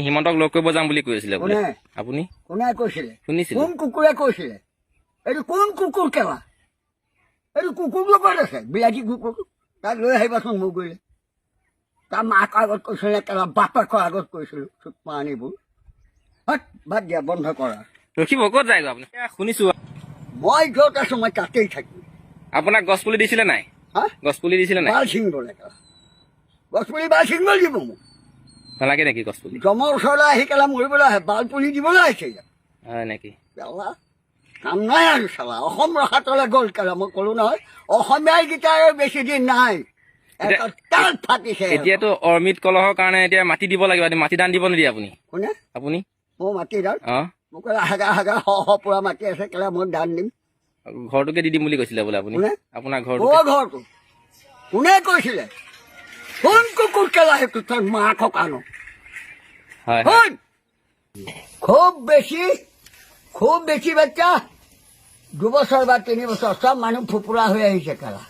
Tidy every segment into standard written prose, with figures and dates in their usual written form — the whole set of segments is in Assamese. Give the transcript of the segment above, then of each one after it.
হিমন্তক লগ কৰিব যাম বুলি কৈছিলে বোলে কোনে আপুনি কোনে কৈছিলে শুনিছিলো কোন কুকুৰে কৈছিলে এইটো কোন কুকুৰ কেলা এইটো কুকুৰ লগত আছে বিলাতী কুকুৰ তাক লৈ আহিবাচোন মোৰ কৰিলে তাৰ মাক আগত কৈছিলে কেলা বাপেকৰ আগত কৈছিলো চুকমা আনিবোৰ বাদ দিয়া বন্ধ কৰা ৰখিব ক'ত যায়গৈ আপুনি শুনিছো মই য'ত আছো মই তাতেই থাকিম আপোনাক গছ পুলি দিছিলে নাই হা গছ পুলি দিছিলে নাই বাল ছিঙিবলৈ কেলা গছ পুলি বাল ছিঙিবলৈ দিব মোক নালাগে নেকি গছ পুলি জমৰ ওচৰলৈ আহি কেলা মৰিবলৈ আহে বাল পুলি দিবলৈ আহিছে ইয়াত হয় নেকি কেলা কাম নাই আৰু চালা অসম ৰখাতলৈ গ'ল কেলা মই ক'লো নহয় অসমীয়াকেইটাৰ বেছি দিন নাই এটা তাল ফাটিছে এতিয়াতো অৰ্মিত কলহৰ কাৰণে এতিয়া মাটি দিব লাগিব মাটি দান দিব নিদিয়ে আপুনি কোনে আপুনি মোৰ মাটি দান অ মোক ক'লে হাগা হাগা পুৰা মাটি আছে কেলা মই দান দিম ঘৰটোকে দি দিম বুলি কৈছিলে বোলে আপুনি কোনে আপোনাৰ অ ঘৰটো ঘৰটো কোনে কৈছিলে কোন কুকুৰ কেলা সেইটো তোৰ মাকক আনো হয় শুন খুব বেছি বাচ্চা 2 বছৰ বা 3 বছৰ চব মানুহ ফুপুৰা হৈ আহিছে কেলা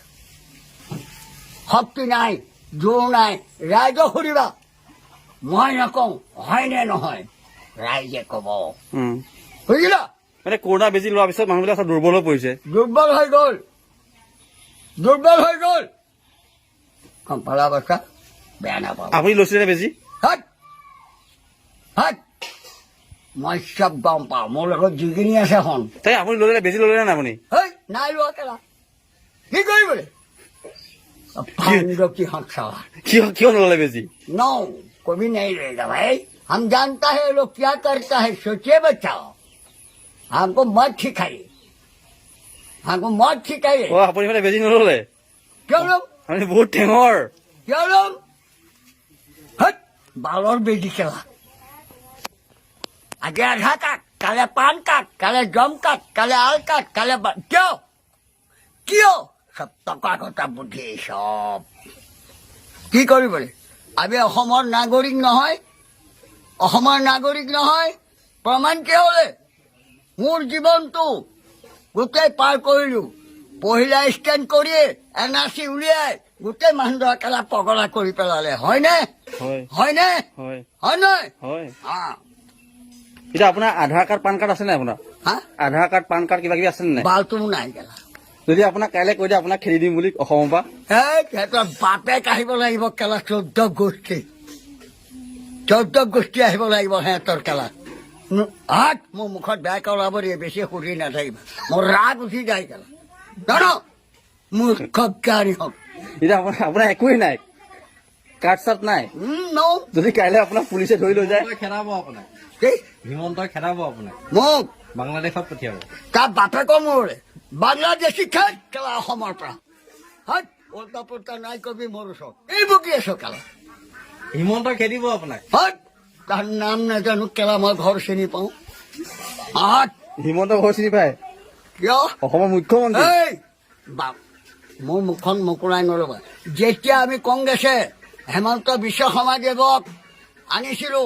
শক্তি নাই জোৰ নাই ৰাইজক সুধিবা মই নকওঁ হয়নে নহয় ৰাইজে ক'ব বুজিলা মানে কৰোণা বেজি লোৱাৰ পিছত মানুহবিলাক দুৰ্বল হৈ পৰিছে দুৰ্বল হৈ গ'ল কম্পালা বাচ্চা বেয়া নাপাব আপুনি লৈছিলে বেজি হাত মই চব গম পাওঁ মোৰ লগত যিখিনি আছে হন তাই আপুনি ল'লে বেজি ল'লে নে আপুনি হেই নাই লোৱা কেলা কি কৰিবলৈ কিহত চালা কিয় নল'লে বেজি नो कभी नहीं रहेगा भाई हम जानता है लोग क्या करता है सोचिए बच्चाओ हमको मत सिखाइए অ আপুনি মানে বেজি নল'লে क्यों लोग আপুনি বহুত টেঙৰ हट बालोर बेटी चला आगे आधा काट काले पान काट काले जम काट काले आल काट काले क्यों सब टका कटा बुद्धि सब কি কৰিবলৈ আমি অসমৰ নাগৰিক নহয় প্ৰমাণ কি হ'লে মোৰ জীৱনটো গোটেই পাৰ কৰিলো পহিলা স্কেন কৰিয়ে এনআৰচি উলিয়াই গোটেই মানুহৰ কেলা পগলা কৰি পেলালে হয়নে হয় নহয় এতিয়া আপোনাৰ আধাৰ কাৰ্ড পান কাৰ্ড আছে নাই আপোনাৰ হা আধাৰ কাৰ্ড পান কাৰ্ড কিবা কিবি আছে নাই বালটো নাই কেলা যদি আপোনাক কাইলৈ কৈ দিয়ে আপোনাক খেদি দিম বুলি অসমৰ পৰা সিহঁতৰ বাপেক আহিব লাগিব কেলা 14 গোষ্ঠী আহিব লাগিব সিহঁতৰ কেলা হাত মোৰ মুখত বেয়াকৈ ওলাব দিয়ে বেছি সুধি নাথাকিবা মোৰ ৰাগ উঠি যায় কেলা জানো মোৰ খুব জ্ঞানী হওক এতিয়া আপোনাৰ একোৱেই নাই কাৰ্ড চাৰ্ড নাই যদি কাইলৈ আপোনাক পুলিচে ধৰি লৈ যায় খেদাব আপোনাক কি হিমন্তই খেদাব আপোনাক মোক বাংলাদেশত পঠিয়াব তাৰ বাপেকৰ মোৰে বাংলাদেশী খাই কেলা অসমৰ পৰা হাত ওলটা পোলটা নাই কবি মোৰ ওচৰত এই বকি আছো কেলা হিমন্তই খেদিব আপোনাক হাত তাৰ নাম নাজানো কেলা মই ঘৰ চিনি পাওঁ হাত হিমন্ত ঘৰ চিনি পায় কিয় অসমৰ মুখ্যমন্ত্ৰী এই বাপ মোৰ মুখখন মোকোলাই নল'বা যেতিয়া আমি কংগ্ৰেছে হেমন্ত বিশ্ব শৰ্মাদেৱক আনিছিলো